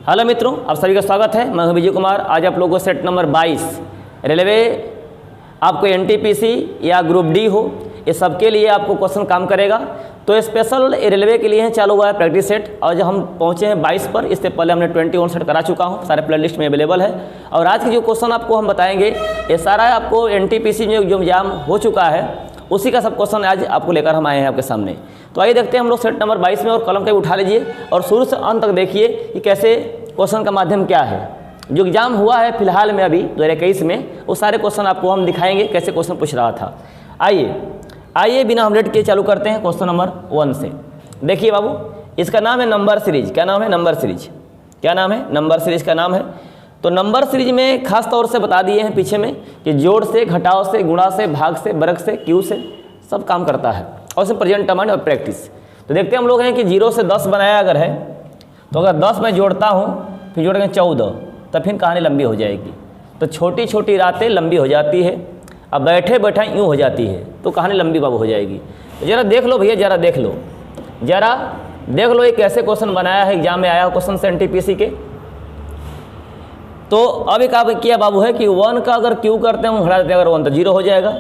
Hello मित्रों, आप सभी का स्वागत है। मैं हूं विजय कुमार। आज आप लोगों को सेट नंबर 22 रेलवे, आपको एनटीपीसी या ग्रुप डी हो, ये सबके लिए आपको क्वेश्चन काम करेगा। तो स्पेशल रेलवे के लिए चालू हुआ है प्रैक्टिस सेट, और जब हम पहुंचे हैं 22 पर, इससे पहले हमने 21 सेट करा चुका हूं, सारे प्लेलिस्ट में अवेलेबल है। और आज के जो क्वेश्चन आपको हम बताएंगे, ये सारा आपको एनटीपीसी में जो एग्जाम हो चुका है उसी का सब क्वेश्चन आज आपको लेकर हम आए हैं आपके सामने। तो आइए देखते हैं हम लोग सेट नंबर 22 में, और कलम कहीं उठा लीजिए और शुरू से अंत तक देखिए कि कैसे क्वेश्चन का माध्यम क्या है। जो एग्जाम हुआ है फिलहाल में अभी 2021 में, वो सारे क्वेश्चन आपको हम दिखाएंगे कैसे क्वेश्चन पूछ रहा था। आइए बिना हम लेट किए चालू करते हैं क्वेश्चन नंबर 1 से। देखिए बाबू, इसका नाम है नंबर सीरीज। क्या नाम है? Number series. क्या नाम है? नंबर सीरीज का नाम है। तो नंबर सीरीज में खास तौर से बता दिए हैं पीछे में कि जोड़ से, घटाव से, गुणा से, भाग से, वर्ग से, क्यू से सब काम करता है, और उसमें प्रेजेंट टर्म और प्रैक्टिस। तो देखते हैं हम लोग हैं कि 0 से 10 बनाया अगर है, तो अगर 10 में जोड़ता हूँ फिर जोड़ेंगे 14, तो फिर कहानी लंबी हो जाएगी। तो छोटी छोटी रातें लंबी हो जाती है, अब बैठे बैठे यूँ हो जाती है, तो कहानी लंबी बाबू हो जाएगी। तो ज़रा देख लो भैया, ज़रा देख लो ये कैसे क्वेश्चन बनाया है, एग्जाम में आया क्वेश्चन से एनटीपीसी के। तो अभी क्या किया बाबू है कि 1 का अगर क्यू करते हैं, घटा देते हैं, अगर 1 तो 0 हो जाएगा,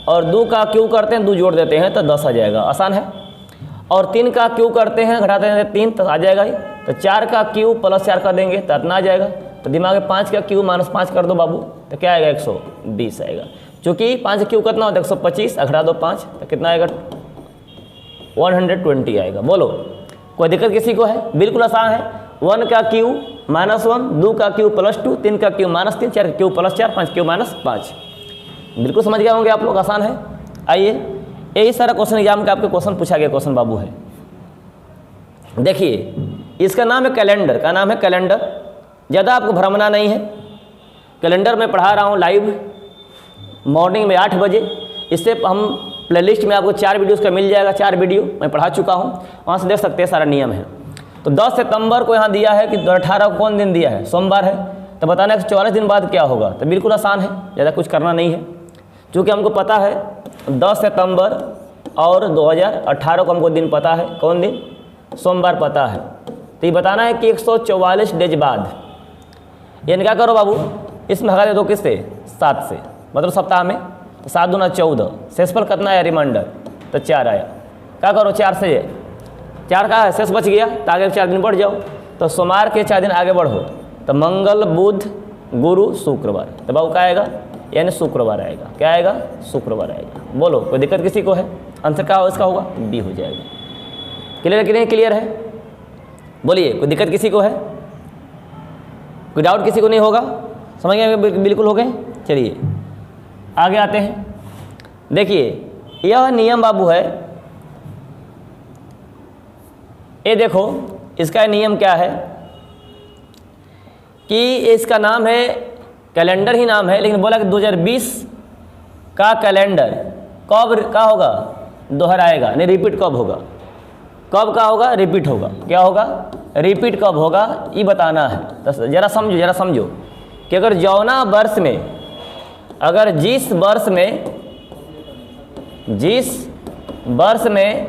और 2 का क्यू करते हैं, 2 जोड़ देते हैं तो 10 आ जाएगा, आसान है। और 3 का क्यू करते हैं, घटाते हैं 3 तो आ जाएगा ही। तो 4 का क्यू प्लस 4 का देंगे तो इतना आ जाएगा। तो दिमाग में 5 का क्यू माइनस 5 कर दो बाबू, तो क्या आएगा? 120 आएगा। चूँकि 5 का क्यू कितना होता है? 125, घटा दो 5 तो कितना आएगा? 120 आएगा। बोलो, कोई दिक्कत किसी को है? बिल्कुल आसान है। 1 का क्यू -1, 2 का क्यू +2, 3 का क्यू -3, 4 का क्यू +4, 5 क्यू -5। बिल्कुल समझ गए होंगे आप लोग, आसान है। आइए, यही सारा क्वेश्चन एग्जाम का आपके क्वेश्चन पूछा गया क्वेश्चन बाबू है। देखिए, इसका नाम है कैलेंडर। का नाम है कैलेंडर। ज़्यादा आपको भ्रमना नहीं है। कैलेंडर में पढ़ा रहा हूँ लाइव मॉर्निंग में 8 बजे। इससे हम प्लेलिस्ट में आपको 4 वीडियोस का मिल जाएगा, 4 वीडियो मैं पढ़ा चुका हूँ, वहाँ से देख सकते हैं, सारा नियम है। तो 10 सितंबर को यहाँ दिया है कि 2018 को कौन दिन दिया है? सोमवार है। तो बताना है कि 44 दिन बाद क्या होगा? तो बिल्कुल आसान है, ज़्यादा कुछ करना नहीं है। क्योंकि हमको पता है 10 सितंबर और 2018 को हमको दिन पता है। कौन दिन? सोमवार पता है। तो ये बताना है कि 144 डेज बाद, यानी क्या करो बाबू, इसमें भगा दे दो किससे? 7 से, मतलब सप्ताह में। तो 7 दूना 14, शेषफल कितना आया? रिमाइंडर तो 4 आया। क्या करो? 4 से 4 का शेष बच गया, तो आगे 4 दिन बढ़ जाओ। तो सोमवार के 4 दिन आगे बढ़ो, तो मंगल, बुध, गुरु, शुक्रवार। तो बाबू क्या आएगा? यानी शुक्रवार आएगा। क्या आएगा? शुक्रवार आएगा। बोलो, कोई दिक्कत किसी को है? आंसर क्या इसका होगा? बी हो जाएगा। क्लियर है कि नहीं क्लियर है? बोलिए, कोई दिक्कत किसी को है? कोई डाउट किसी को नहीं होगा? समझ गए? बिल्कुल हो गए। चलिए आगे आते हैं। देखिए, यह नियम बाबू है। ये देखो, इसका नियम क्या है कि इसका नाम है कैलेंडर, ही नाम है, लेकिन बोला कि 2020 का कैलेंडर कब का होगा? दोहराएगा, नहीं रिपीट कब होगा? कब का होगा? रिपीट होगा। क्या होगा? रिपीट कब होगा, ये बताना है। तो जरा समझो कि अगर जौना वर्ष में, अगर जिस वर्ष में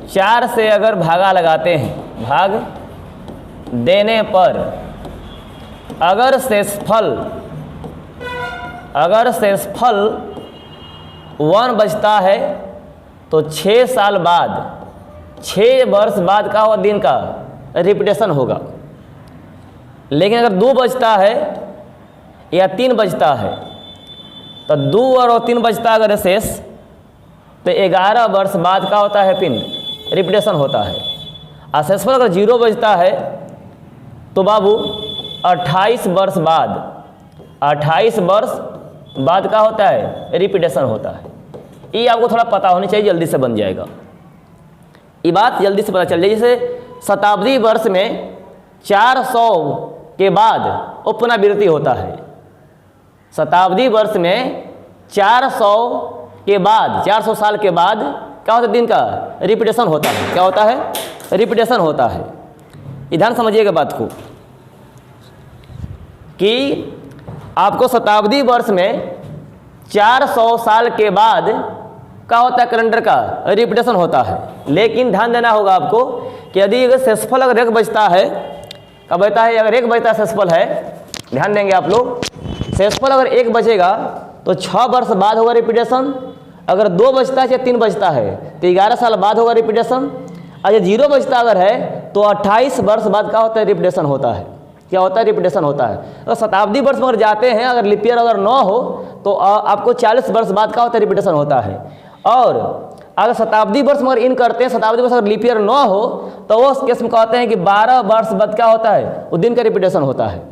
4 से अगर भागा लगाते हैं, भाग देने पर अगर शेषफल 1 बचता है, तो 6 साल बाद, 6 वर्ष बाद का होगा? दिन का रिपीटेशन होगा। लेकिन अगर 2 बचता है या 3 बचता है, तो 2 और 3 बचता अगर शेष, तो 11 वर्ष बाद का होता है? फिर रिपीटेशन होता है। और शेषफल अगर 0 बचता है, तो बाबू 28 वर्ष बाद का होता है? रिपीटेशन होता है। ये आपको थोड़ा पता होनी चाहिए, जल्दी से बन जाएगा। ये बात जल्दी से पता चल जाए। जैसे शताब्दी वर्ष में 400 के बाद वो पुनरावृत्ति होता है। शताब्दी वर्ष में 400 के बाद, 400 साल के बाद क्या होता है? दिन का रिपीटेशन होता है। क्या होता है? रिपीटेशन होता है। इधर समझिएगा बात को कि आपको शताब्दी वर्ष में 400 साल के बाद क्या होता है? कैलेंडर का रिपीटेशन होता है। लेकिन ध्यान देना होगा आपको कि यदि शेषफल अगर 1 बचता है, कब बचता है? अगर 1 बचता है सेक्सफल है, ध्यान देंगे आप लोग, सेक्सफल अगर 1 बचेगा तो 6 वर्ष बाद होगा रिपीटेशन। अगर 2 बचता है या 3 बचता है तो 11 साल बाद होगा रिपीटेशन। अगर 0 बचता अगर है तो 28 वर्ष बाद क्या होता है? रिपीटेशन होता है। क्या होता है? रिपीटेशन होता है। अगर शताब्दी वर्ष में अगर जाते हैं, अगर लिप ईयर अगर 9 हो तो आपको 40 वर्ष बाद क्या होता है? रिपीटेशन होता है। और अगर शताब्दी वर्ष में अगर इन करते हैं, शताब्दी वर्ष अगर लिप ईयर 9 हो तो वो केस में कहते हैं कि 12 वर्ष बाद क्या होता है? उस दिन का रिपीटेशन होता है।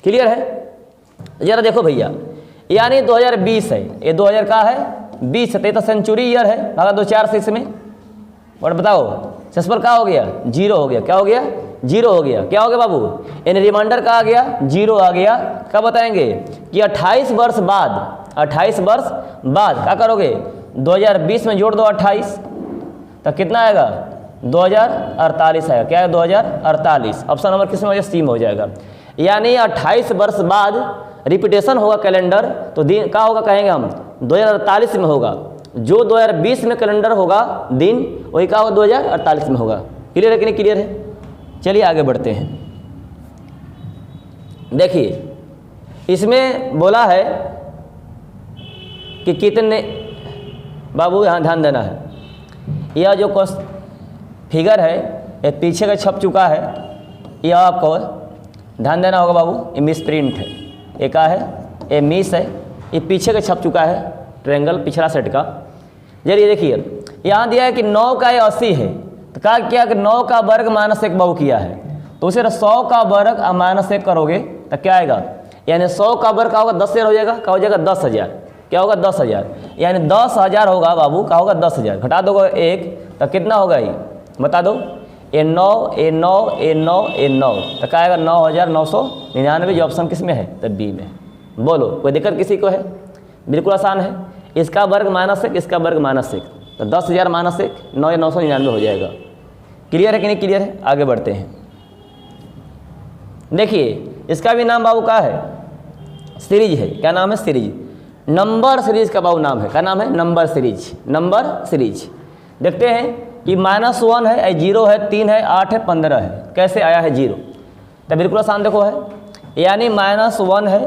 क्लियर है? जरा देखो भैया, यानी 2020 है, ये 2000 का है 20 है, तो सेंचुरी ईयर है, अगर 2 4 से इसमें और बताओ सेक्सफल क्या हो गया? 0 हो गया। क्या हो गया? 0 हो गया। क्या हो गया बाबू? यानी रिमाइंडर का आ गया 0 आ गया। क्या बताएंगे कि 28 वर्ष बाद, 28 वर्ष बाद क्या करोगे? 2020 में जोड़ दो 28 तो कितना आएगा? 2048 आएगा। क्या है? 2048। ऑप्शन नंबर किस में हो जाएगा? सी में हो जाएगा। यानी 28 वर्ष बाद रिपीटेशन होगा कैलेंडर, तो दिन क्या होगा कहेंगे हम? 2048 में होगा। जो 2020 में कैलेंडर होगा दिन, वही क्या होगा? 2048 में होगा। क्लियर है कि नहीं? क्लियर है। चलिए आगे बढ़ते हैं। देखिए इसमें बोला है कि कितने, बाबू यहाँ ध्यान देना है, यह जो फिगर है ये पीछे का छप चुका है, यह आपको ध्यान देना होगा बाबू। ये मिस प्रिंट है, ये क्या है? ये मिस है, ये पीछे का छप चुका है ट्रायंगल पिछला सेट का। जरिए देखिए यहाँ दिया है कि 9 का ये 80 है, तो क्या किया कि 9 का वर्ग -1 बहु किया है, तो उसे 100 का वर्ग -1 करोगे तो क्या आएगा? यानी 100 का वर्ग का होगा 10,000 हो जाएगा। क्या हो जाएगा? 10,000। क्या होगा? 10,000। यानी 10,000 होगा बाबू। क्या होगा? 10,000 घटा दोगे 1 तो कितना होगा? ये बता दो। ए 9 ए 9 ए 9 ए 9 तो क्या आएगा? 9,999। जो ऑप्शन किस में है? तो बी में। बोलो कोई दिक्कत किसी को है? बिल्कुल आसान है। इसका वर्ग -1, इसका वर्ग -1, तो 10,000 -1 9,999 हो जाएगा। क्लियर है कि नहीं? क्लियर है। आगे बढ़ते हैं। देखिए इसका भी नाम बाबू क्या है? सीरीज है। क्या नाम है? सीरीज। नंबर सीरीज का बाबू नाम है। क्या नाम है? Number series. Number series. देखते हैं कि -1 है, 0 है, 3 है, 8 है, 15 है। कैसे आया है 0? तो बिल्कुल आसान देखो है, यानी -1 है,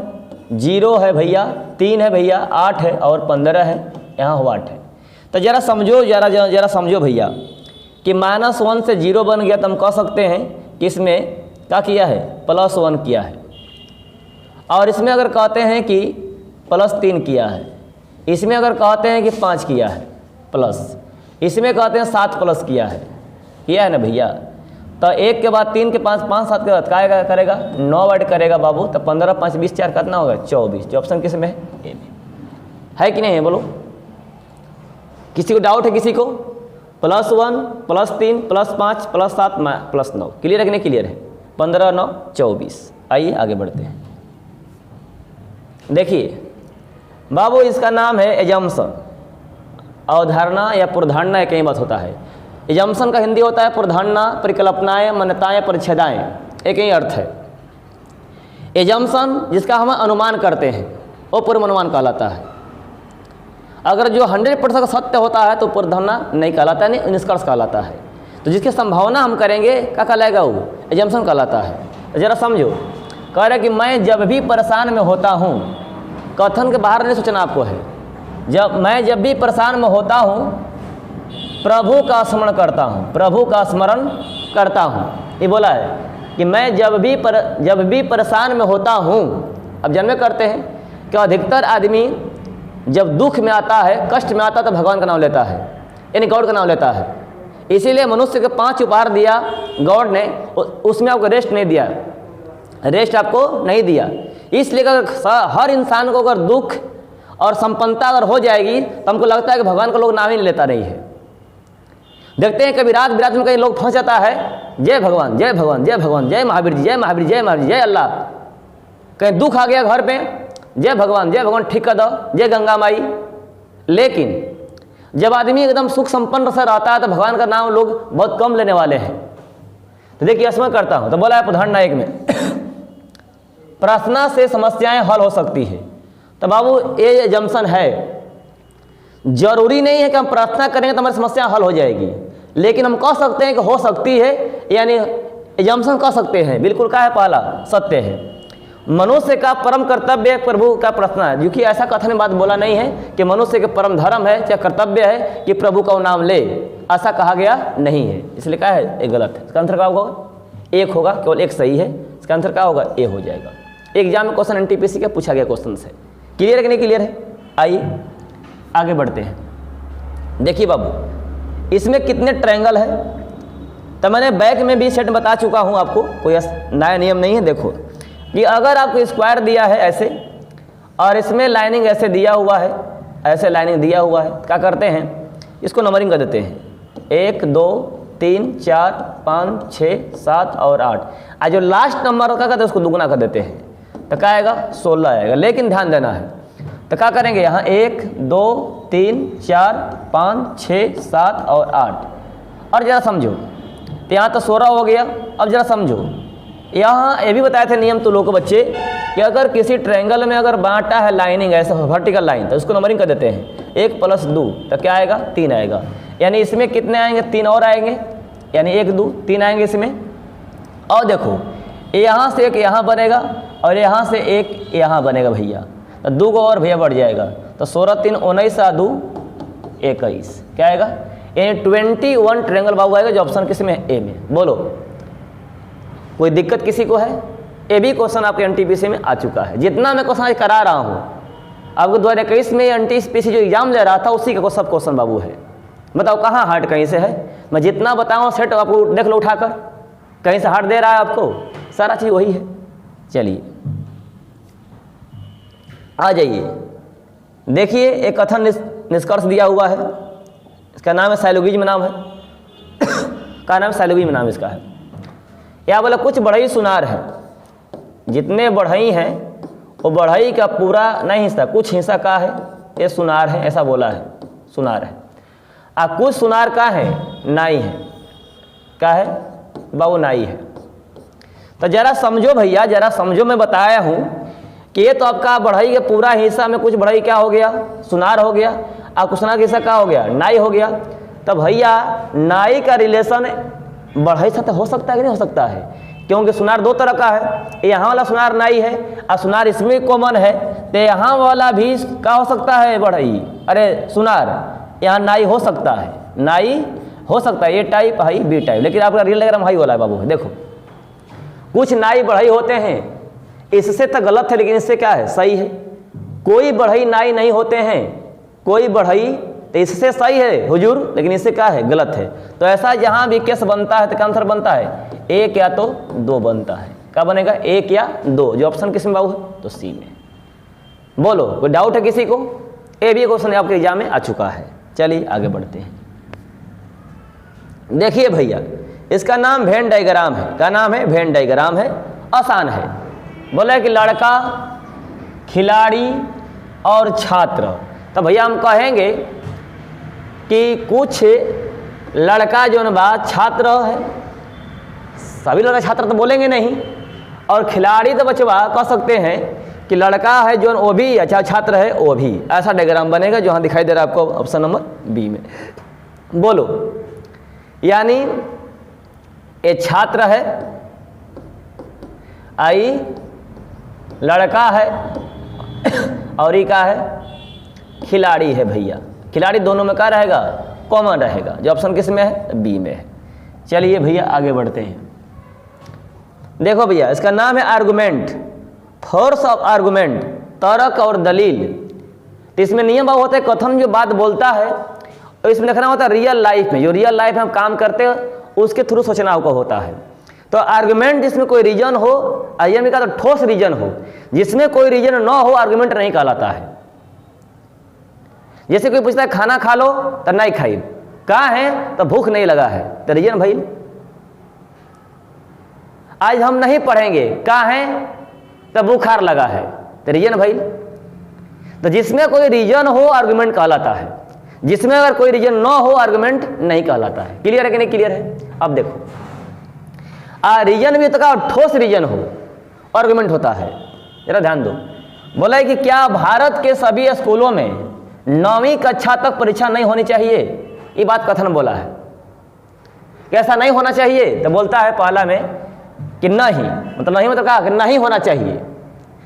0 है भैया, 3 है भैया, 8 है और 15 है, यहाँ हो 8 है। तो जरा समझो, जरा समझो भैया कि -1 से 0 बन गया, तो हम कह सकते हैं कि इसमें क्या किया है? +1 किया है। और इसमें अगर कहते हैं कि +3 किया है, इसमें अगर कहते हैं कि 5 किया है प्लस, इसमें कहते हैं 7 प्लस किया है ना भैया। तो 1 के बाद 3 के 5, 5 7 के बाद क्या करेगा? 9 ऐड करेगा बाबू। तो 15 5 20 4 कितना होगा? 24। जो ऑप्शन किस में है? ए में है कि नहीं है? बोलो किसी को डाउट है? किसी को? +1 +3 +5 +7 +9। क्लियर है कि नहीं? क्लियर है। 15 9 24। आइए आगे बढ़ते हैं। देखिए बाबू इसका नाम है एजम्पशन। अवधारणा या पूर्वधारणा एक ही बात होता है। एजम्पशन का हिंदी होता है पूर्वधारणा, परिकल्पनाएं, मान्यताएं, परिच्छेदाएं, एक ही अर्थ है। एजम्पशन जिसका हम अनुमान करते हैं वो पूर्वानुमान कहलाता है। अगर जो 100% सत्य होता है तो पूर्वधारणा नहीं कहलाता है, नहीं निष्कर्ष कहलाता है। तो जिसकी संभावना हम करेंगे क्या कहलाएगा? वो एजम्पशन कहलाता है। ज़रा समझो, कह रहे कि मैं जब भी परेशान में होता हूँ, कथन के बाहर नहीं सोचना आपको है। जब भी परेशान में होता हूँ प्रभु का स्मरण करता हूँ, प्रभु का स्मरण करता हूँ। ये बोला है कि मैं जब भी परेशान में होता हूँ। अब जन्मे करते हैं कि अधिकतर आदमी जब दुख में आता है, कष्ट में आता है, तो भगवान का नाम लेता है, यानी गॉड का नाम लेता है। इसीलिए मनुष्य के 5 उपहार दिया गॉड ने, उसमें आपको रेस्ट नहीं दिया, रेस्ट आपको नहीं दिया। इसलिए अगर हर इंसान को अगर दुख और संपन्नता अगर हो जाएगी तो हमको लगता है कि भगवान का लोग नाम ही नहीं लेता नहीं है। देखते हैं कभी रात बिरात में कई लोग फंस जाता है, जय भगवान जय भगवान जय भगवान, जय महावीर जी जय महावीर जय महावीर जय अल्लाह। कहीं दुख आ गया घर पे, जय भगवान ठीक कर दो, जय गंगा माई। लेकिन जब आदमी एकदम सुख संपन्न से रहता है तो भगवान का नाम लोग बहुत कम लेने वाले हैं। तो देखिए स्मरण करता हूँ, तो बोला है उदाहरण 1 में प्रार्थना से समस्याएं हल हो सकती है। तो बाबू ये एजम्पशन है। जरूरी नहीं है कि हम प्रार्थना करेंगे तो हमारी समस्या हल हो जाएगी, लेकिन हम कह सकते हैं कि हो सकती है, यानी एजम्पशन कह सकते हैं, बिल्कुल क्या है, पहला सत्य है। मनुष्य का परम कर्तव्य प्रभु का प्रश्न है, क्योंकि ऐसा कथन बात बोला नहीं है कि मनुष्य के परम धर्म है या कर्तव्य है कि प्रभु का नाम ले, ऐसा कहा गया नहीं है। इसलिए क्या है, ये गलत है। इसका आंसर क्या होगा, एक होगा, केवल एक सही है। इसका आंसर क्या होगा, ए हो जाएगा। एग्जाम में क्वेश्चन एनटीपीसी का पूछा गया क्वेश्चन से। क्लियर है कि नहीं क्लियर है? आइए आगे बढ़ते हैं। देखिए बाबू, इसमें कितने ट्रायंगल है, तो मैंने बैक में भी सेट बता चुका हूँ आपको, कोई नया नियम नहीं है। देखो कि अगर आपको स्क्वायर दिया है ऐसे और इसमें लाइनिंग ऐसे दिया हुआ है, ऐसे लाइनिंग दिया हुआ है, क्या करते हैं, इसको नंबरिंग कर देते हैं, 1 2 3 4 5 6 7 और 8। आज जो लास्ट नंबर क्या करते हैं उसको दुगुना कर देते हैं, तो क्या आएगा, 16 आएगा। लेकिन ध्यान देना है, तो क्या करेंगे, यहाँ 1 2 3 4 5 6 7 और 8। और ज़रा समझो, तो यहाँ तो 16 हो गया। अब ज़रा समझो, यहाँ ये भी बताए थे नियम तो लोग बच्चे कि अगर किसी ट्रायंगल में अगर बांटा है लाइनिंग ऐसे वर्टिकल लाइन, तो उसको नंबरिंग कर देते हैं, 1 + 2 तो क्या आएगा, 3 आएगा। यानी इसमें कितने आएंगे, 3 और आएंगे, यानी 1 2 3 आएंगे इसमें। और देखो यहाँ से एक यहाँ बनेगा और यहाँ से एक यहाँ बनेगा भैया, तो 2 को और भैया बढ़ जाएगा, तो 16 3 19 और 2 21 क्या आएगा, यानी 21 ट्रायंगल बाबू आएगा, जो ऑप्शन किस में, ए में। बोलो कोई दिक्कत किसी को है? ये भी क्वेश्चन आपके एनटीपीसी में आ चुका है। जितना मैं क्वेश्चन आज करा रहा हूँ आपको 2021 में एनटीपीसी जो एग्जाम ले रहा था उसी का सब क्वेश्चन बाबू है। बताओ कहाँ हार्ड कहीं से है? मैं जितना बताऊँ सेट आपको देख लो उठाकर, कहीं से हार्ड दे रहा है आपको, सारा चीज़ वही है। चलिए आ जाइए, देखिए एक कथन निष्कर्ष दिया हुआ है, इसका नाम है साइलोगिज्म नाम है का नाम साइलोगिज्म नाम इसका है। या बोला कुछ बढ़ई सुनार है, जितने बढ़ई हैं वो बढ़ई का पूरा नहीं हिस्सा, कुछ हिस्सा का है ये सुनार है, ऐसा बोला है, सुनार है। कुछ सुनार का है, नाई है, क्या है बाबू, नाई है। तो जरा समझो भैया, जरा समझो, मैं बताया हूँ कि ये तो आपका बढ़ई के पूरा हिस्सा में कुछ बढ़ई क्या हो गया, सुनार हो गया, और कुछ सुनार का हिस्सा क्या हो गया, नाई हो गया। तो भैया नाई का रिलेशन बढ़ई से हो सकता है कि नहीं हो सकता है? क्योंकि सुनार 2 तरह का है, यहाँ वाला सुनार नाई है और सुनार इसमें कॉमन है, तो यहाँ वाला भी क्या हो सकता है, बढ़ई, अरे सुनार, यहाँ नाई हो सकता है, नाई हो सकता है, ए टाइप हाई बी टाइप। लेकिन आपका रियल डायग्राम हाई वाला है बाबू। देखो कुछ नाई बढ़ई होते हैं, इससे तो गलत है लेकिन इससे क्या है, सही है। कोई बढ़ई नाई नहीं होते हैं, कोई बढ़ई तो इससे सही है हुजूर, लेकिन इससे क्या है, गलत है। तो ऐसा जहाँ भी केस बनता है तो क्या आंसर बनता है, 1 या तो 2 बनता है। क्या बनेगा, 1 या 2, जो ऑप्शन किस में बाबू है, तो सी में। बोलो कोई डाउट है किसी को? ये भी क्वेश्चन आपके एग्जाम में आ चुका है। चलिए आगे बढ़ते हैं। देखिए भैया, इसका नाम वेन डायग्राम है। क्या नाम है, वेन डायग्राम है, आसान है। बोले कि लड़का, खिलाड़ी और छात्र। तो भैया हम कहेंगे कि कुछ लड़का जो बा छात्र है, सभी लड़का छात्र तो बोलेंगे नहीं, और खिलाड़ी तो बचवा कह सकते हैं कि लड़का है जो वो भी अच्छा छात्र है वो भी। ऐसा डायग्राम बनेगा जो यहाँ दिखाई दे रहा है आपको ऑप्शन नंबर बी में। बोलो, यानी ये छात्र है, आई लड़का है, और ये क्या है, खिलाड़ी है भैया। खिलाड़ी दोनों में क्या रहेगा, कॉमन रहेगा, जो ऑप्शन किस में है, बी में है। चलिए भैया आगे बढ़ते हैं। देखो भैया, इसका नाम है आर्गुमेंट, फोर्स ऑफ आर्गुमेंट, तर्क और दलील। तो इसमें नियम बाबू होता है, कथन जो बात बोलता है और इसमें लिखना होता है रियल लाइफ में, जो रियल लाइफ में हम काम करते हैं उसके थ्रू सोचना का होता है। तो आर्गुमेंट जिसमें कोई रीजन हो, आई एम का तो ठोस रीजन हो, जिसमें कोई रीजन ना हो आर्गुमेंट नहीं कहलाता है। जैसे कोई पूछता है खाना खा लो तो नहीं खाई, कहाँ है तो भूख नहीं लगा है, तो रीजन भाई आज हम नहीं पढ़ेंगे, कहाँ है तो बुखार लगा है, तो रीजन भाई। तो जिसमें कोई रीजन हो आर्गुमेंट कहलाता है, जिसमें अगर कोई रीजन ना हो आर्गुमेंट नहीं कहलाता है। क्लियर है कि नहीं क्लियर है? अब देखो रीजन भी तो का ठोस रीजन हो आर्गुमेंट होता है। जरा ध्यान दो, बोला है कि क्या भारत के सभी स्कूलों में 9वीं कक्षा तक परीक्षा नहीं होनी चाहिए? ये बात कथन बोला है, कैसा नहीं होना चाहिए? तो बोलता है पहला में कि नहीं, मतलब नहीं मतलब क्या कि नहीं होना चाहिए।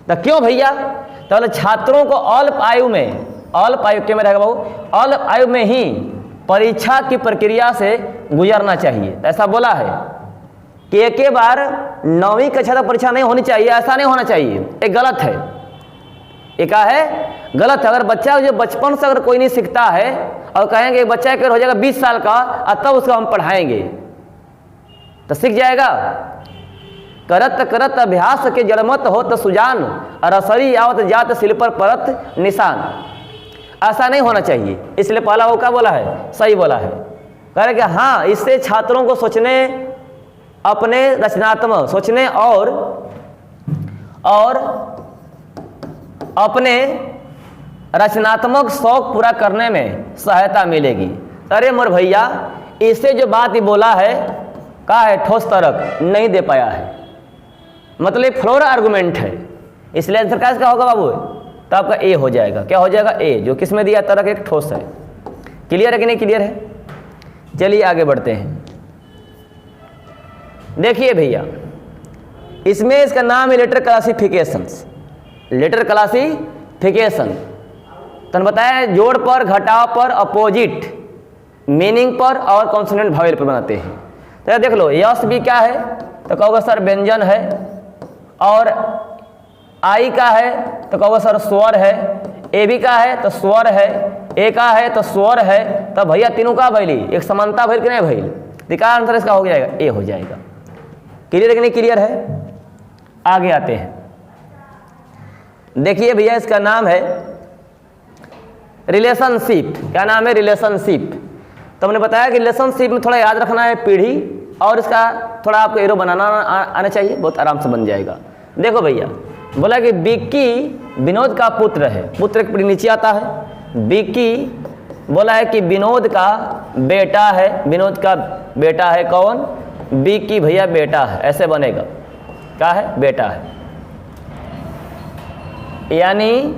तो क्यों भैया? तो बोले छात्रों को अल्प आयु में, अल्प आयु के में रहेगा बाबू, अल्प आयु में ही परीक्षा की प्रक्रिया से गुजरना चाहिए। ऐसा बोला है कि एक ही बार 9वीं कक्षा तक परीक्षा नहीं होनी चाहिए, ऐसा नहीं होना चाहिए, ये गलत है। ये क्या है? गलत है। अगर बच्चा जो बचपन से अगर कोई नहीं सीखता है और कहेंगे बच्चा एक हो जाएगा 20 साल का और तब उसको हम पढ़ाएंगे तो सीख जाएगा? करत करत अभ्यास के जड़मत होत सुजान, रसरी आवत जात सिल पर परत निशान। ऐसा नहीं होना चाहिए। इसलिए पहला वो क्या बोला है? सही बोला है। कह रहे कि हाँ, इससे छात्रों को सोचने, अपने रचनात्मक सोचने और अपने रचनात्मक शौक पूरा करने में सहायता मिलेगी। अरे मोर भैया, इससे जो बात ही बोला है क्या है? ठोस तर्क नहीं दे पाया है, मतलब फ्लोर आर्गुमेंट है। इसलिए आंसर क्या होगा बाबू? तो आपका ए हो जाएगा। क्या हो जाएगा? ए, जो किस में दिया? तर्क एक ठोस है। क्लियर है कि नहीं क्लियर है? चलिए आगे बढ़ते हैं। देखिए भैया, इसमें इसका नाम है लेटर क्लासिफिकेशंस। लेटर क्लासिफिकेशन तो बताया जोड़ पर, घटाव पर, अपोजिट मीनिंग पर और कॉन्सोनेंट वावेल पर बनाते हैं। तो देख लो, यस भी क्या है? तो कहोगे सर व्यंजन है। और आई का है तो कहोगे सर स्वर है। ए भी का है तो स्वर है। ए का है तो स्वर है। तो भैया तीनों का भैली एक समानता भैल कि नहीं भैल? दिखा आंसर इसका हो जाएगा, ए हो जाएगा। क्लियर है कि नहीं क्लियर है? आगे आते हैं। देखिए भैया, इसका नाम है रिलेशनशिप। क्या नाम है? रिलेशनशिप। तो हमने बताया कि रिलेशनशिप में थोड़ा याद रखना है पीढ़ी, और इसका थोड़ा आपको एरो बनाना आना चाहिए, बहुत आराम से बन जाएगा। देखो भैया, बोला कि विक्की विनोद का पुत्र है। पुत्र एक पीढ़ी नीचे आता है। विक्की बोला है कि विनोद का बेटा है। विनोद का बेटा है कौन? विक्की भैया बेटा है, ऐसे बनेगा। क्या है? बेटा है। यानी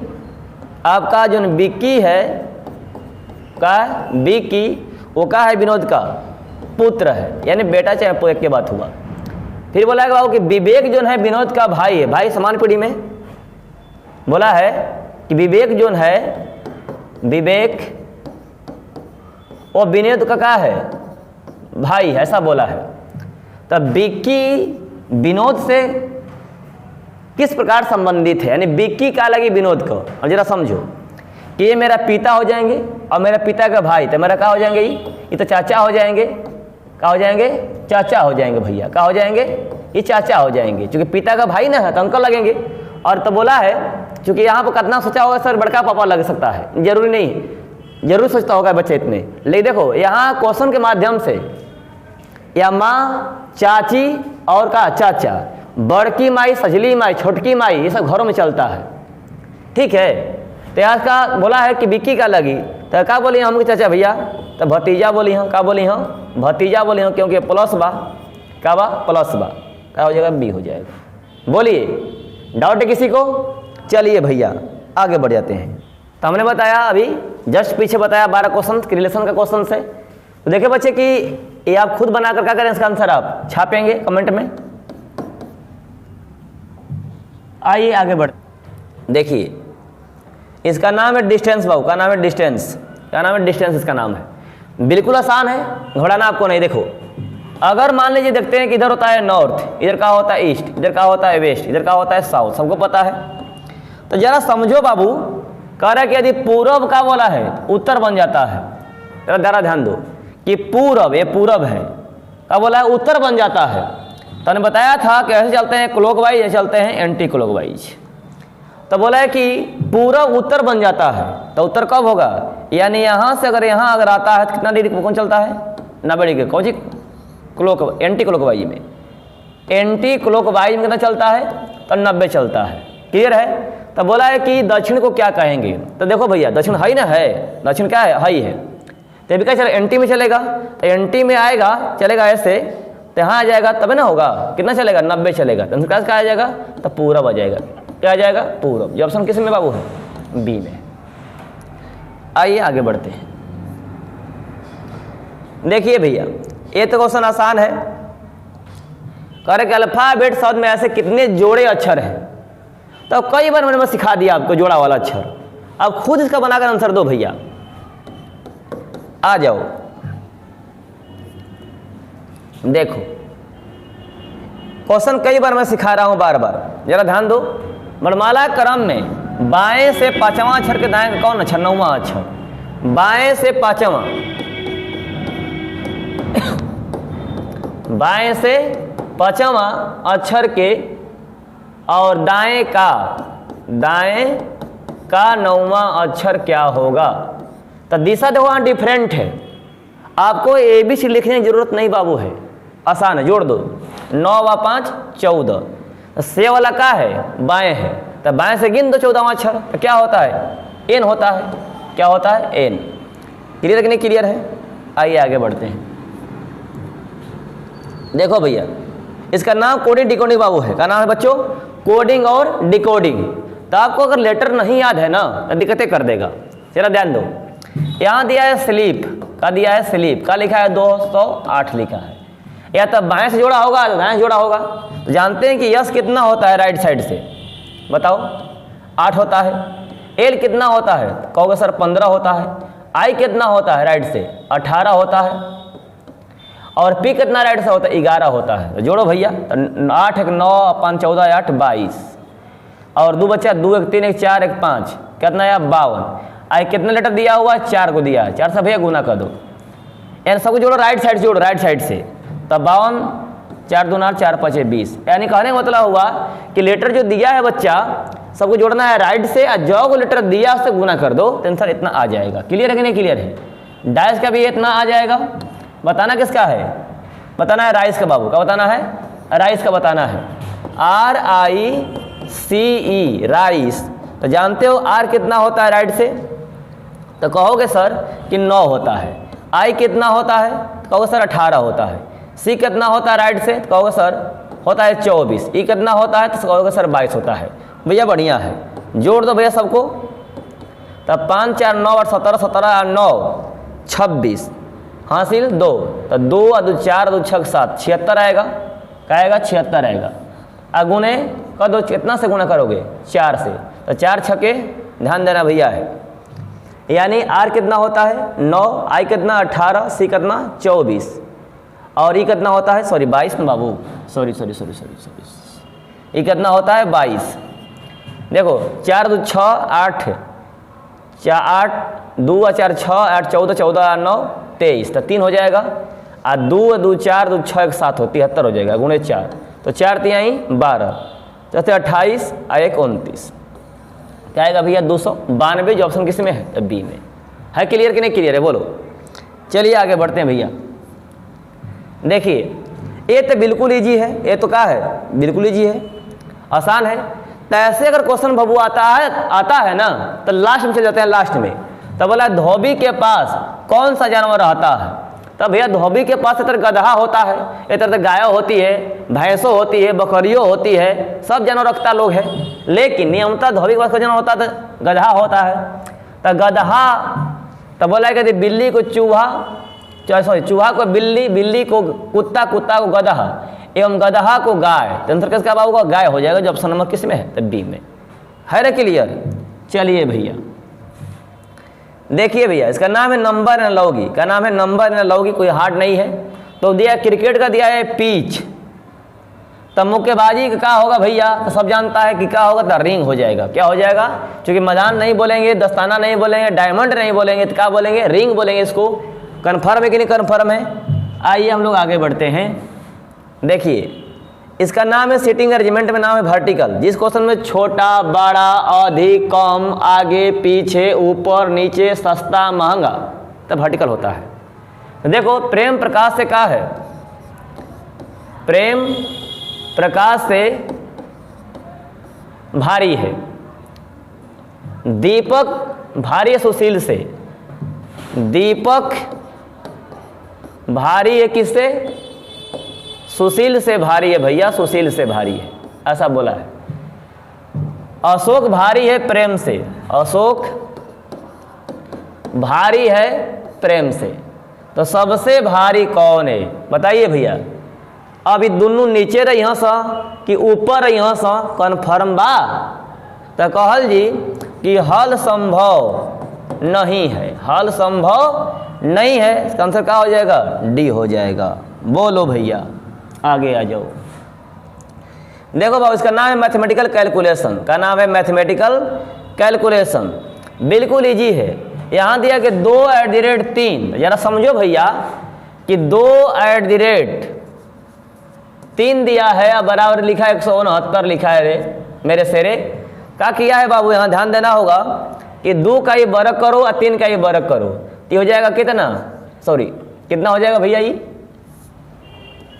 आपका जो विक्की है, क्या है? विक्की वो क्या है? विनोद का पुत्र है, यानी बेटा चाहे पुत्र की बात हुआ। फिर बोला है बाबू कि विवेक जो है विनोद का भाई है। भाई समान पीढ़ी में बोला है कि विवेक जो है, विवेक वो विनोद का क्या है? भाई, ऐसा बोला है। तब विक्की विनोद से किस प्रकार संबंधित है? यानी विक्की क्या लगी विनोद को? और जरा समझो कि ये मेरा पिता हो जाएंगे और मेरा पिता का भाई, तो मेरा क्या हो जाएंगे? ये तो चाचा हो जाएंगे। क्या हो जाएंगे? चाचा हो जाएंगे भैया। क्या हो जाएंगे? ये चाचा हो जाएंगे, क्योंकि पिता का भाई ना है तो अंकल लगेंगे। और तो बोला है, क्योंकि यहाँ पर कितना सोचा होगा सर बड़का पापा लग सकता है, जरूरी नहीं, जरूर सोचता होगा बच्चे इतने। लेकिन देखो यहाँ क्वेश्चन के माध्यम से या माँ, चाची और का चाचा, बड़की माई, सजली माई, छोटकी माई, ये सब घरों में चलता है। ठीक है। तो आज का बोला है कि विक्की का लगी, तो क्या बोली हम चाचा भैया? तो भतीजा बोली हम। क्या बोली हम? भतीजा बोली हम, क्योंकि प्लस बा। क्या बा? प्लस बा। क्या हो जाएगा? बी हो जाएगा। बोलिए, डाउट है किसी को? चलिए भैया आगे बढ़ जाते हैं। तो हमने बताया अभी जस्ट पीछे बताया 12 क्वेश्चन रिलेशन का क्वेश्चन से। तो देखिए बच्चे कि ये आप खुद बनाकर क्या करें, इसका आंसर आप छापेंगे कमेंट में। आइए आगे बढ़। देखिए इसका नाम है डिस्टेंस बाबू। का नाम है डिस्टेंस। क्या नाम है? डिस्टेंस इसका नाम है। बिल्कुल आसान है, घबराना आपको नहीं। देखो, अगर मान लीजिए देखते हैं कि इधर होता है नॉर्थ, इधर का होता है ईस्ट, इधर का होता है वेस्ट, इधर का होता है साउथ, सबको पता है। तो जरा समझो बाबू, कह रहा है कि यदि पूरब का बोला है उत्तर बन जाता है। जरा ध्यान दो कि पूरब, ये पूरब है, क्या बोला है? उत्तर बन जाता है। तो हमने बताया था कि ऐसे चलते हैं क्लॉकवाइज, ऐसे चलते हैं एंटी क्लॉकवाइज। तो बोला है कि पूरब उत्तर बन जाता है, तो उत्तर कब होगा? यानी यहाँ से अगर यहाँ अगर आता है तो कितना डिग्री कौन चलता है? 90 डिग्री। कौन सी? क्लॉक, एंटी क्लॉकवाइज में। एंटी क्लॉकवाइज में कितना चलता है? तो 90 चलता है। क्लियर है? तो बोला है कि दक्षिण को क्या कहेंगे? तो देखो भैया, दक्षिण है ना, है दक्षिण, क्या है? हाई है। तो अभी क्या चलेगा? एंटी में चलेगा। तो एंटी में आएगा, चलेगा ऐसे, तो यहाँ आ जाएगा तब ना होगा। कितना चलेगा? 90 चलेगा। तो क्या आ जाएगा? तो पूरब आ जाएगा। क्या आ जाएगा? पूरब। ये ऑप्शन किस में बाबू है? बी में। आइए आगे बढ़ते हैं। देखिए भैया, ये तो क्वेश्चन आसान है। कह रहे कि अल्फाबेट शब्द में ऐसे कितने जोड़े अक्षर हैं। तो कई बार मैंने सिखा दिया आपको जोड़ा वाला अक्षर, अब खुद इसका बनाकर आंसर दो भैया। आ जाओ देखो, क्वेश्चन कई बार मैं सिखा रहा हूं, बार बार जरा ध्यान दो। वर्णमाला क्रम में बाएं से पांचवां अक्षर के दाएं कौन अक्षर? नौवां अक्षर। बाएं से पांचवां, बाएं से पांचवां अक्षर के और दाएं का नौवां अक्षर क्या होगा? तो दिशा देखो वहां डिफरेंट है, आपको ABC लिखने की जरूरत नहीं बाबू है, आसान है, जोड़ दो। 9 व 5 14, से वाला का है? बाएं है, तो बाएं से गिन दो 14वां अक्षर, तो क्या होता है? एन होता है। क्या होता है? एन। क्लियर है कि नहीं क्लियर है? आइए आगे बढ़ते हैं। देखो भैया, इसका नाम कोडिंग डिकोडिंग बाबू है। क्या नाम है बच्चों? कोडिंग और डिकोडिंग। तो आपको अगर लेटर नहीं याद है ना तो दिक्कतें कर देगा। चलो ध्यान दो, यहाँ दिया है स्लीप, का दिया है स्लीप, का लिखा है 208 लिखा है, या तो बाएं से जोड़ा होगा या दाएं से जोड़ा होगा। तो जानते हैं कि यस कितना होता है राइट साइड से? बताओ। 8 होता है। एल कितना होता है? कहोगे सर 15 होता है। आई कितना होता है राइट से? 18 होता है। और पी कितना राइट से होता है? 11 होता है। तो जोड़ो भैया, 8 1 9 5 14 8 22, और 2 बच्चा 2 1 3 1 4 1 5, कितना है? 52। आई कितना लेटर दिया हुआ है? 4 को दिया है, 4 से भैया गुना कर दो। यानी सबको जोड़ो राइट साइड से, जोड़ो राइट साइड से। तब 52 4 2 9 4 5 20। यानी कहने का मतलब हुआ कि लेटर जो दिया है बच्चा सबको जोड़ना है राइट से, और जो को लेटर दिया उससे गुना कर दो, तो आंसर इतना आ जाएगा। क्लियर है कि नहीं क्लियर है? डाइस का भी इतना आ जाएगा। बताना किसका है? बताना है राइस का बाबू। का बताना है? राइस का बताना है। RICE rice. तो जानते हो आर कितना होता है राइट से? तो कहोगे सर कि 9 होता है। आई कितना होता है? तो कहोगे सर 18 होता है। सी कितना होता है राइट से? तो कहोगे सर होता है 24। ई कितना होता है? तो कहोगे सर 22 होता है। भैया बढ़िया है, जोड़ दो भैया सबको। तब 5 4 9 8 17 17 8 9 26 हासिल 2, तो 2 और 2 4 2 6 7 76 आएगा। क्या आएगा? 76 आएगा। अगुने का दो कितना से गुना करोगे? 4 से। तो 4 छके, ध्यान देना भैया है, यानी आर कितना होता है? 9, आई कितना? 18, सी कितना? 24, और ई कितना होता है? सॉरी 22 ना बाबू, सॉरी, ई कितना होता है? 22। देखो 4 2 6 8 8 2 4 6 8 14 14 8 9 23, तो 3 हो जाएगा। और 2 2 4 2 6 1 7 हो 73 हो जाएगा, गुणे 4, तो 4 3 12, चौथे 28 और 1 29। क्या आएगा भैया? 292। जो ऑप्शन किस में है? तो बी में है। क्लियर कि नहीं क्लियर है? बोलो। चलिए आगे बढ़ते हैं भैया। देखिए ये तो बिल्कुल ईजी है, ये तो क्या है? बिल्कुल ईजी है, आसान है। तो ऐसे अगर क्वेश्चन बबू आता है ना, तो लास्ट में चले जाते हैं। लास्ट में तो बोला धोबी के पास कौन सा जानवर रहता है? तब भैया धोबी के पास इधर गधा होता है, इधर गाय होती है, भैंसों होती है, बकरियों होती है, सब जानवर रखता लोग है। लेकिन नियमतः धोबी के पास जानवर होता है तो गधा होता है। तो गधा, तो बोला कि बिल्ली को चूहा, सॉरी चूहा को बिल्ली, बिल्ली को कुत्ता, कुत्ता को गधा, एवं गधा को गाय। तो आंसर किसका बाबू का? गाय हो जाएगा। जो ऑप्शन नंबर किस में है? तो बी में है। रे क्लियर? चलिए भैया देखिए भैया, इसका नाम है नंबर एनालॉजी। का नाम है नंबर एनालॉजी, कोई हार्ड नहीं है। तो दिया क्रिकेट का दिया है पिच, तब मुक्केबाजी का क्या होगा भैया? तो सब जानता है कि क्या होगा? तो रिंग हो जाएगा। क्या हो जाएगा? क्योंकि मैदान नहीं बोलेंगे, दस्ताना नहीं बोलेंगे, डायमंड नहीं बोलेंगे, तो क्या बोलेंगे? रिंग बोलेंगे। इसको कन्फर्म है कि नहीं कन्फर्म है? आइए हम लोग आगे बढ़ते हैं। देखिए इसका नाम है सिटिंग अरेंजमेंट में नाम है वर्टिकल। जिस क्वेश्चन में छोटा, बड़ा, अधिक, कम, आगे, पीछे, ऊपर, नीचे, सस्ता, महंगा, तब वर्टिकल होता है। तो देखो प्रेम प्रकाश से क्या है? प्रेम प्रकाश से भारी है। दीपक भारी है सुशील से। दीपक भारी है किससे? सुशील से भारी है भैया, सुशील से भारी है, ऐसा बोला है। अशोक भारी है प्रेम से। अशोक भारी है प्रेम से। तो सबसे भारी कौन है? बताइए भैया। अभी दोनों नीचे रही सा कि ऊपर रही सा, कन्फर्म बा। तो कहल जी कि हल संभव नहीं है, हल संभव नहीं है, इसका आंसर क्या हो जाएगा? डी हो जाएगा। बोलो भैया, आगे आ जाओ। देखो बाबू, इसका नाम है मैथमेटिकल कैलकुलेशन। का नाम है मैथमेटिकल कैलकुलेशन। बिल्कुल इजी है। यहाँ दिया कि 2/3, जरा समझो भैया कि 2/3 दिया है और बराबर लिखा है 169 लिखा है रे मेरे शेरे। क्या किया है बाबू, यहाँ ध्यान देना होगा कि 2 का ये वर्ग करो और 3 का ये वर्ग करो, तो हो जाएगा कितना? सॉरी, कितना हो जाएगा भैया? ये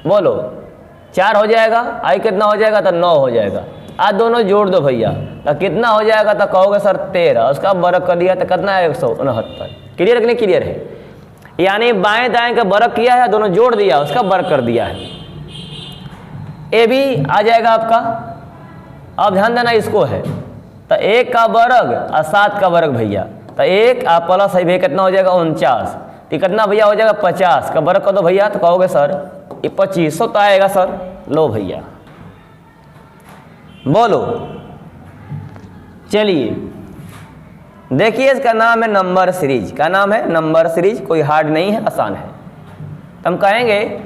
बोलो, 4 हो जाएगा। आई कितना हो जाएगा? तो 9 हो जाएगा। आज दोनों जोड़ दो भैया, तो कितना हो जाएगा? तो कहोगे सर 13, उसका वर्ग कर दिया तो कितना है? 169। क्लियर है कि नहीं क्लियर है? यानी बाएं दाएं का वर्ग किया है, दोनों जोड़ दिया, उसका वर्ग कर दिया है। ए भी आ जाएगा आपका। अब ध्यान देना, इसको है तो 1 का वर्ग और 7 का वर्ग भैया, तो 1 और प्लस है भैया कितना हो जाएगा? 49। तो कितना भैया हो जाएगा? 50 का वर्ग कर दो भैया, तो कहोगे सर ये 2500 तो आएगा सर। लो भैया, बोलो। चलिए देखिए, इसका नाम है नंबर सीरीज। का नाम है नंबर सीरीज। कोई हार्ड नहीं है, आसान है। तो हम कहेंगे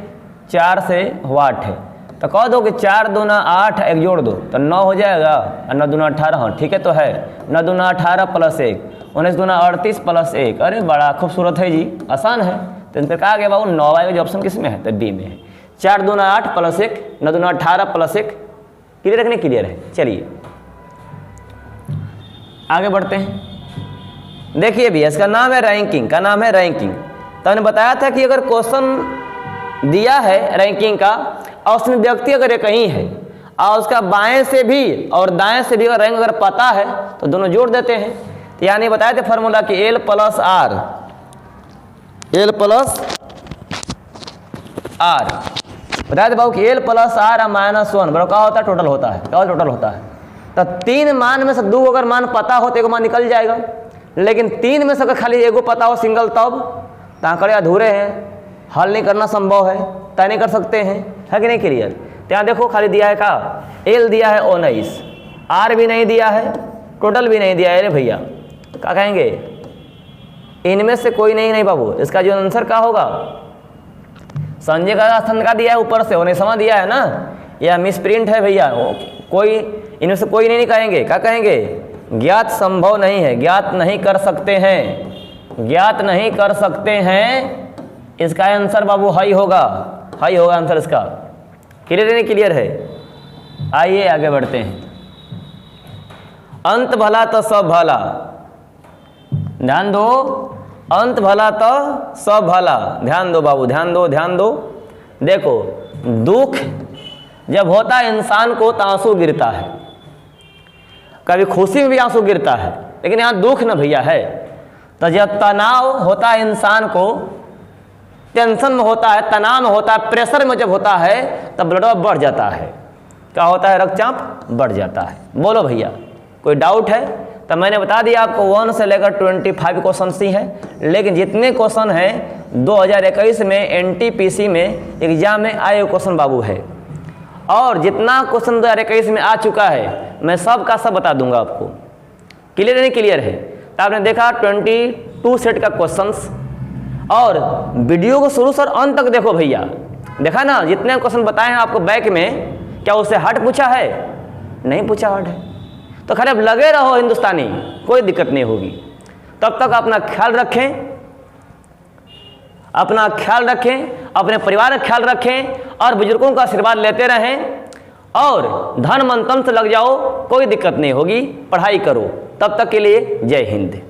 4 से वाट है, तो कह दो कि 4 दूना 8, एक जोड़ दो तो 9 हो जाएगा, और 9 दूना 18। हाँ ठीक है, तो है 9 दूना 18 प्लस 1, 19 दूना 38 प्लस 1। अरे बड़ा खूबसूरत है जी, आसान है। तो इन पर कहा गया बाबू 9 आएगा, जो ऑप्शन किस में है? तो बी में है। 4 दूना 8 प्लस 1, 9 दूना 18 प्लस 1। क्लियर है कि नहीं क्लियर है? चलिए आगे बढ़ते हैं। देखिए भैया, इसका नाम है रैंकिंग। का नाम है रैंकिंग। तो मैंने बताया था कि अगर क्वेश्चन दिया है रैंकिंग का और उसमें व्यक्ति अगर एक ही है और उसका बाएं से भी और दाएं से भी अगर रैंक अगर पता है तो दोनों जोड़ देते हैं। तो यानी बताए थे फॉर्मूला कि L plus R, L plus R. बताए थे बाबू कि L प्लस आर और -1 बराबर क्या होता है? टोटल होता है। क्या टोटल होता है? तो 3 मान में से 2 अगर मान पता हो तो एक मान निकल जाएगा, लेकिन 3 में से अगर खाली एगो पता हो सिंगल, तब तो आंकड़े अधूरे हैं, हल नहीं करना संभव है, तय नहीं कर सकते हैं। है कि नहीं क्लियर? तो यहाँ देखो खाली दिया है का L दिया है 19, R भी नहीं दिया है, टोटल भी नहीं दिया है। अरे भैया क्या कहेंगे? इनमें से कोई नहीं बाबू। इसका जो आंसर क्या होगा? संजय का स्थान का दिया है ऊपर से, होने समय दिया है ना, यह मिस प्रिंट है भैया। कोई इनमें से कोई नहीं कहेंगे। क्या कहेंगे? ज्ञात संभव नहीं है, ज्ञात नहीं कर सकते हैं, ज्ञात नहीं कर सकते हैं। इसका आंसर बाबू हाई होगा, हाई होगा आंसर इसका। क्लियर है नहीं क्लियर है? आइए आगे बढ़ते हैं। अंत भला तो सब भला। ध्यान दो, अंत भला तो सब भला। ध्यान दो बाबू, ध्यान दो, ध्यान दो। देखो, दुख जब होता है इंसान को तो आंसू गिरता है, कभी खुशी में भी आंसू गिरता है, लेकिन यहाँ दुख न भैया है। तो जब तनाव होता है इंसान को, टेंशन में होता है, तनाव में होता है, प्रेशर में जब होता है तब ब्लड बढ़ जाता है। क्या होता है? रक्तचाप बढ़ जाता है। बोलो भैया, कोई डाउट है? तो मैंने बता दिया आपको 1 से लेकर 25 क्वेश्चन ही है, लेकिन जितने क्वेश्चन हैं 2021 में एनटीपीसी में एग्जाम में आए हुए क्वेश्चन बाबू है, और जितना क्वेश्चन 2021 में आ चुका है मैं सब का सब बता दूंगा आपको। क्लियर नहीं क्लियर है? तो आपने देखा 22 सेट का क्वेश्चंस, और वीडियो को शुरू से अंत तक देखो भैया। देखा ना, जितने क्वेश्चन बताए हैं आपको बैक में, क्या उससे हट पूछा है? नहीं पूछा हट है। तो खैर अब लगे रहो हिंदुस्तानी, कोई दिक्कत नहीं होगी। तब तक अपना ख्याल रखें, अपना ख्याल रखें, अपने परिवार का ख्याल रखें, और बुजुर्गों का आशीर्वाद लेते रहें, और धन मन तन से लग जाओ, कोई दिक्कत नहीं होगी। पढ़ाई करो। तब तक के लिए जय हिंद।